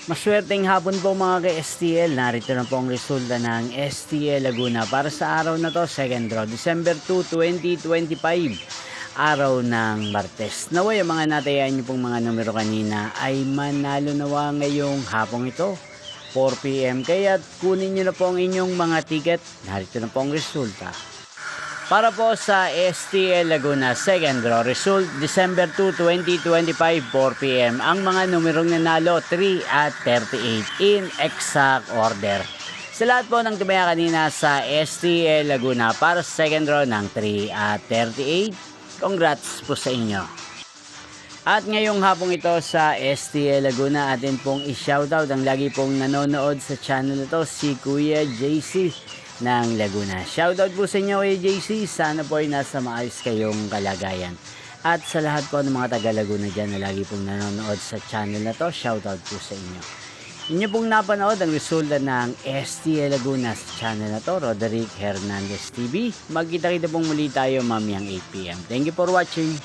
Maswerteng hapon po mga ka-STL. Narito na po ang resulta ng STL Laguna para sa araw na to, second draw, December 2, 2025. Araw ng Martes. Naway ang mga natayan niyo pong mga numero kanina ay manalo nawa ngayong hapong ito, 4 PM. Kaya kunin niyo na po ang inyong mga ticket. Narito na po ang resulta. Para po sa STL Laguna second draw result December 2, 2025 4 PM ang mga numerong nanalo 3 at 38 in exact order. Sa lahat po ng tumaya kanina sa STL Laguna para sa second draw ng 3 at 38, congrats po sa inyo. At ngayong hapong ito sa STL Laguna, atin pong i-shoutout ang lagi pong nanonood sa channel na to, si Kuya JC ng Laguna. Shoutout po sa inyo Kuya JC, sana po ay nasa maayos kayong kalagayan. At sa lahat po ng mga taga Laguna dyan na lagi pong nanonood sa channel na to, shoutout po sa inyo. Inyo pong napanood ang resulta ng STL Laguna sa channel na to, Roderick Hernandez TV. Magkita-kita pong muli tayo mamayang 8 PM. Thank you for watching.